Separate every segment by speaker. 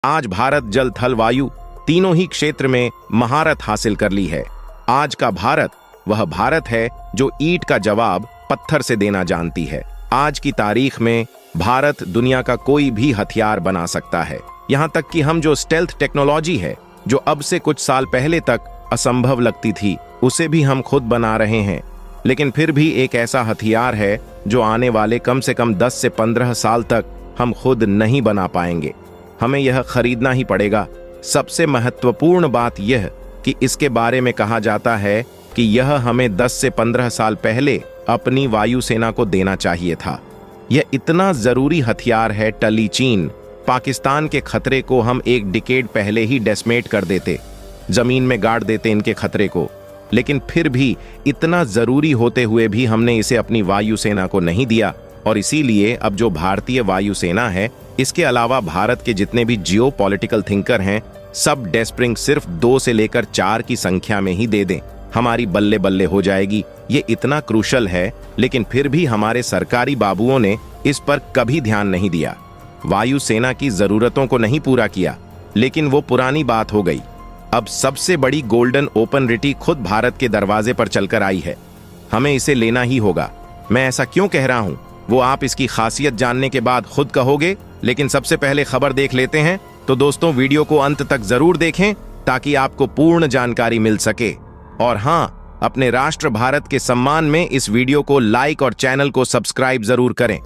Speaker 1: आज भारत जल थल वायु तीनों ही क्षेत्र में महारत हासिल कर ली है। आज का भारत वह भारत है जो ईंट का जवाब पत्थर से देना जानती है। आज की तारीख में भारत दुनिया का कोई भी हथियार बना सकता है। यहाँ तक कि हम जो स्टेल्थ टेक्नोलॉजी है, जो अब से कुछ साल पहले तक असंभव लगती थी, उसे भी हम खुद बना रहे हैं। लेकिन फिर भी एक ऐसा हथियार है जो आने वाले कम से कम 10 से 15 साल तक हम खुद नहीं बना पाएंगे। हमें यह खरीदना ही पड़ेगा। सबसे महत्वपूर्ण बात यह कि इसके बारे में कहा जाता है कि यह हमें 10 से 15 साल पहले अपनी वायुसेना को देना चाहिए था। यह इतना जरूरी हथियार है टली चीन। पाकिस्तान के खतरे को हम एक डिकेड पहले ही डेस्मेट कर देते, जमीन में गाड़ देते इनके खतरे को। लेकिन फिर भी इतना जरूरी होते हुए भी हमने इसे अपनी वायुसेना को नहीं दिया। और इसीलिए अब जो भारतीय वायुसेना है, इसके अलावा भारत के जितने भी जियो पॉलिटिकल थिंकर हैं, सब डेस्परिंग सिर्फ 2 से लेकर 4 की संख्या में ही दे दें, हमारी बल्ले बल्ले हो जाएगी। ये इतना क्रूशल है, लेकिन फिर भी हमारे सरकारी बाबुओं ने इस पर कभी ध्यान नहीं दिया। वायुसेना की जरूरतों को नहीं पूरा किया, लेकिन वो पुरानी बात हो गई। अब सबसे बड़ी गोल्डन ओपनरिटी खुद भारत के दरवाजे पर चलकर आई है। हमें इसे लेना ही होगा। मैं ऐसा क्यों कह रहा हूं, वो आप इसकी खासियत जानने के बाद खुद कहोगे। लेकिन सबसे पहले खबर देख लेते हैं। तो दोस्तों, वीडियो को अंत तक जरूर देखें ताकि आपको पूर्ण जानकारी मिल सके। और हाँ, अपने राष्ट्र भारत के सम्मान में इस वीडियो को लाइक और चैनल को सब्सक्राइब जरूर करें।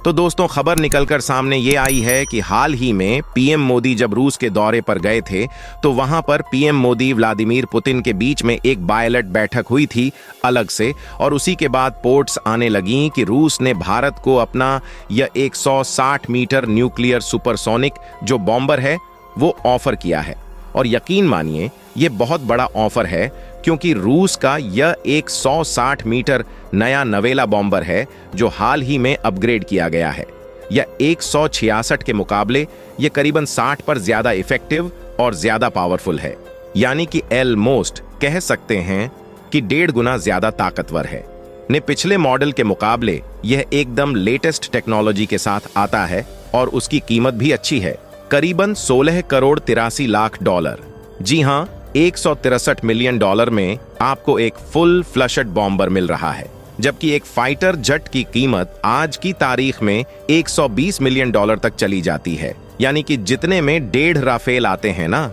Speaker 1: तो दोस्तों, खबर निकलकर सामने ये आई है कि हाल ही में पीएम मोदी जब रूस के दौरे पर गए थे, तो वहां पर पीएम मोदी व्लादिमीर पुतिन के बीच में एक बायलट बैठक हुई थी अलग से। और उसी के बाद पोर्ट्स आने लगी कि रूस ने भारत को अपना यह 160 मीटर न्यूक्लियर सुपरसोनिक जो बॉम्बर है वो ऑफर किया है। और यकीन मानिए, ये बहुत बड़ा ऑफर है, क्योंकि रूस का यह 160 मीटर नया नवेला बॉम्बर है जो हाल ही में अपग्रेड किया गया है। यह 166 के मुकाबले यह करीबन 60 पर ज्यादा इफेक्टिव और ज्यादा पावरफुल है। यानी कि ऑलमोस्ट कह सकते हैं कि 1.5 गुना ज्यादा ताकतवर है। ने पिछले मॉडल के मुकाबले यह एकदम लेटेस्ट टेक्नोलॉजी के साथ आता है और उसकी कीमत भी अच्छी है, करीबन 16 करोड़ 83 लाख डॉलर। जी हाँ, 163 मिलियन डॉलर में आपको एक फुल फ्लशड बॉम्बर मिल रहा है। जबकि एक फाइटर जेट की कीमत आज की तारीख में 120 मिलियन डॉलर तक चली जाती है। यानी कि जितने में 1.5 राफेल आते हैं ना,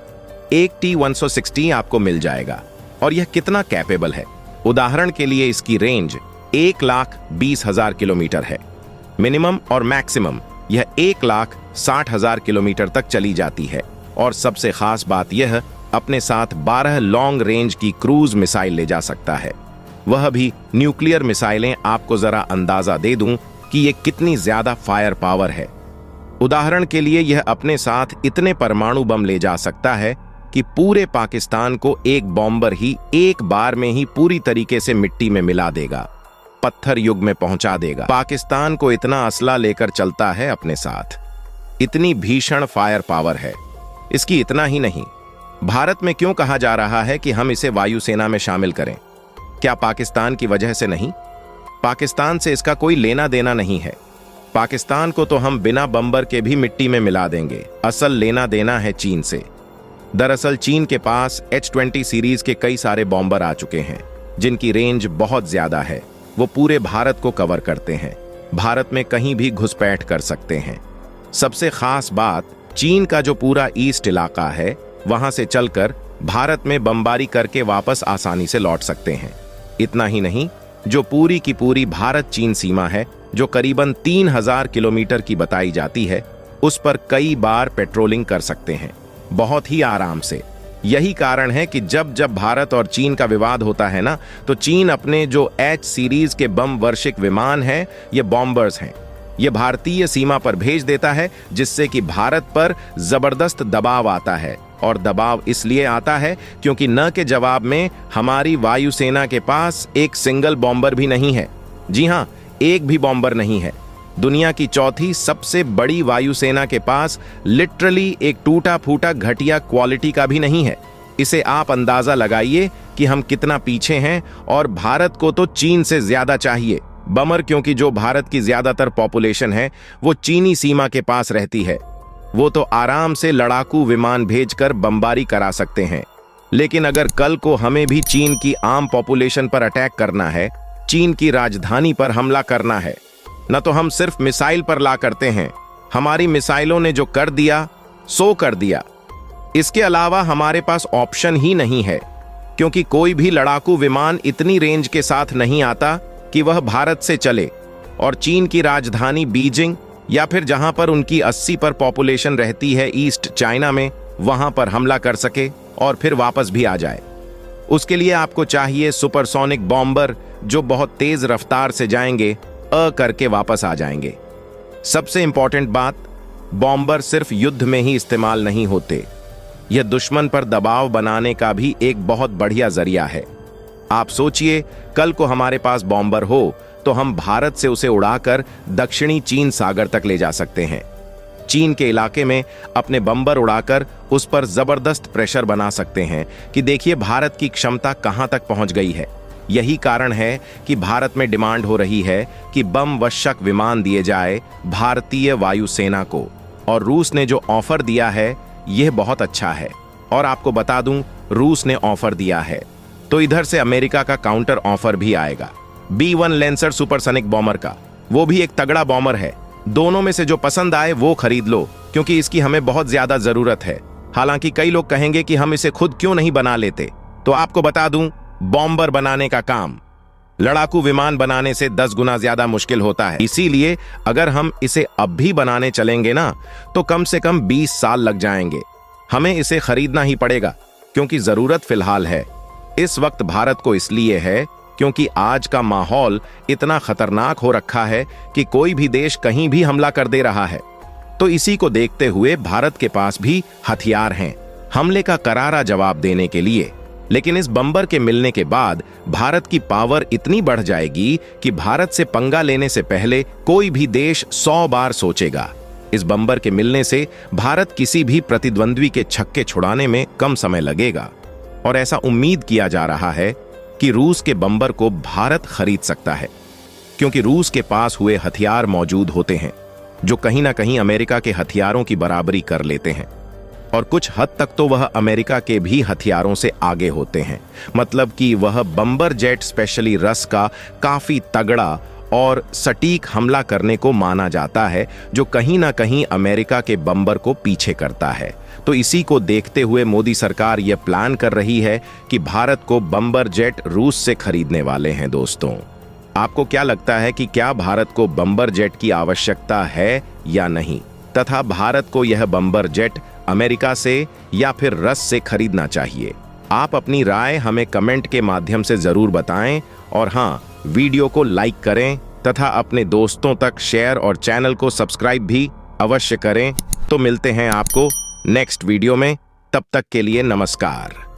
Speaker 1: एक T-160 आपको मिल जाएगा। और यह कितना कैपेबल है, उदाहरण के लिए इसकी रेंज 1,20,000 किलोमीटर है। मिनिमम और मैक्सिमम यह 1,60,000 किलोमीटर तक चली जाती है। और सबसे खास बात यह, अपने साथ 12 लॉन्ग रेंज की क्रूज मिसाइल ले जा सकता है, वह भी न्यूक्लियर मिसाइलें। आपको जरा अंदाजा दे दूं कि यह कितनी ज्यादा फायर पावर है। उदाहरण के लिए यह अपने साथ इतने परमाणु बम ले जा सकता है कि पूरे पाकिस्तान को एक बॉम्बर ही एक बार में ही पूरी तरीके से मिट्टी में मिला देगा, पत्थर युग में पहुंचा देगा। पाकिस्तान को इतना असला लेकर चलता है अपने साथ, इतनी भीषण फायर पावर है इसकी। इतना ही नहीं, भारत में क्यों कहा जा रहा है कि हम इसे वायुसेना में शामिल करें? क्या पाकिस्तान की वजह से नहीं? पाकिस्तान से इसका कोई लेना देना नहीं है। पाकिस्तान को तो हम बिना बम्बर के भी मिट्टी में मिला देंगे। असल लेना देना है चीन से। दरअसल चीन के पास H-20 सीरीज के कई सारे बॉम्बर आ चुके हैं जिनकी रेंज बहुत ज्यादा है। वो पूरे भारत को कवर करते हैं, भारत में कहीं भी घुसपैठ कर सकते हैं। सबसे खास बात, चीन का जो पूरा ईस्ट इलाका है, वहां से चलकर भारत में बमबारी करके वापस आसानी से लौट सकते हैं। इतना ही नहीं, जो पूरी की पूरी भारत चीन सीमा है, जो करीबन 3000 किलोमीटर की बताई जाती है, उस पर कई बार पेट्रोलिंग कर सकते हैं बहुत ही आराम से। यही कारण है कि जब जब भारत और चीन का विवाद होता है ना, तो चीन अपने जो H सीरीज के बम वर्षिक विमान हैं, ये बॉम्बर्स हैं, ये भारतीय सीमा पर भेज देता है, जिससे कि भारत पर जबरदस्त दबाव आता है। और दबाव इसलिए आता है क्योंकि न के जवाब में हमारी वायुसेना के पास एक सिंगल बॉम्बर भी नहीं है। जी हाँ, एक भी बॉम्बर नहीं है। दुनिया की चौथी सबसे बड़ी वायुसेना के पास लिटरली एक टूटा फूटा घटिया क्वालिटी का भी नहीं है। इसे आप अंदाजा लगाइए कि हम कितना पीछे हैं। और भारत को तो चीन से ज्यादा चाहिए बमर, क्योंकि जो भारत की ज्यादातर पॉपुलेशन है वो चीनी सीमा के पास रहती है। वो तो आराम से लड़ाकू विमान भेजकर बमबारी करा सकते हैं। लेकिन अगर कल को हमें भी चीन की आम पॉपुलेशन पर अटैक करना है, चीन की राजधानी पर हमला करना है, न तो हम सिर्फ मिसाइल पर ला करते हैं। हमारी मिसाइलों ने जो कर दिया सो कर दिया। इसके अलावा हमारे पास ऑप्शन ही नहीं है, क्योंकि कोई भी लड़ाकू विमान इतनी रेंज के साथ नहीं आता कि वह भारत से चले और चीन की राजधानी बीजिंग या फिर जहां पर उनकी 80 पर पॉपुलेशन रहती है ईस्ट चाइना में, वहां पर हमला कर सके और फिर वापस भी आ जाए। उसके लिए आपको चाहिए सुपरसोनिक बॉम्बर जो बहुत तेज रफ्तार से जाएंगे, करके वापस आ जाएंगे। सबसे इंपॉर्टेंट बात, बॉम्बर सिर्फ युद्ध में ही इस्तेमाल नहीं होते, यह दुश्मन पर दबाव बनाने का भी एक बहुत बढ़िया जरिया है। आप सोचिए, कल को हमारे पास बॉम्बर हो तो हम भारत से उसे उड़ाकर दक्षिणी चीन सागर तक ले जा सकते हैं। चीन के इलाके में अपने बम्बर उड़ाकर उस पर जबरदस्त प्रेशर बना सकते हैं कि देखिए भारत की क्षमता कहां तक पहुंच गई है। यही कारण है कि भारत में डिमांड हो रही है कि बम वर्षक विमान दिए जाए भारतीय वायुसेना को, और रूस ने जो ऑफर दिया है यह बहुत अच्छा है। और आपको बता दूं, रूस ने ऑफर दिया है तो इधर से अमेरिका का काउंटर ऑफर भी आएगा B-1 लेंसर सुपरसोनिक बॉम्बर का। वो भी एक तगड़ा बॉम्बर है। दोनों में से जो पसंद आए वो खरीद लो, क्योंकि इसकी हमें बहुत ज्यादा जरूरत है। हालांकि कई लोग कहेंगे कि हम इसे खुद क्यों नहीं बना लेते, तो आपको बता दूं, बॉम्बर बनाने का काम लड़ाकू विमान बनाने से 10 गुना ज्यादा मुश्किल होता है। इसीलिए अगर हम इसे अब भी बनाने चलेंगे ना, तो कम से कम 20 साल लग जाएंगे। हमें इसे खरीदना ही पड़ेगा, क्योंकि जरूरत फिलहाल है। इस वक्त भारत को इसलिए है क्योंकि आज का माहौल इतना खतरनाक हो रखा है कि कोई भी देश कहीं भी हमला कर दे रहा है। तो इसी को देखते हुए भारत के पास भी हथियार हैं हमले का करारा जवाब देने के लिए। लेकिन इस बम्बर के मिलने के बाद भारत की पावर इतनी बढ़ जाएगी कि भारत से पंगा लेने से पहले कोई भी देश 100 बार सोचेगा। इस बम्बर के मिलने से भारत किसी भी प्रतिद्वंद्वी के छक्के छुड़ाने में कम समय लगेगा, और ऐसा उम्मीद किया जा रहा है कि रूस के बम्बर को भारत खरीद सकता है, क्योंकि रूस के पास हुए हथियार मौजूद होते हैं जो कहीं ना कहीं अमेरिका के हथियारों की बराबरी कर लेते हैं, और कुछ हद तक तो वह अमेरिका के भी हथियारों से आगे होते हैं। मतलब कि वह बम्बर जेट स्पेशली रस का काफी तगड़ा और सटीक हमला करने को माना जाता है, जो कहीं ना कहीं अमेरिका के बम्बर को पीछे करता है। तो इसी को देखते हुए मोदी सरकार यह प्लान कर रही है कि भारत को बम्बर जेट रूस से खरीदने वाले हैं। दोस्तों, आपको क्या लगता है कि क्या भारत को बम्बर जेट की आवश्यकता है या नहीं, तथा भारत को यह बम्बर जेट अमेरिका से या फिर रस से खरीदना चाहिए? आप अपनी राय हमें कमेंट के माध्यम से जरूर बताएं, और हाँ, वीडियो को लाइक करें तथा अपने दोस्तों तक शेयर और चैनल को सब्सक्राइब भी अवश्य करें। तो मिलते हैं आपको नेक्स्ट वीडियो में, तब तक के लिए नमस्कार।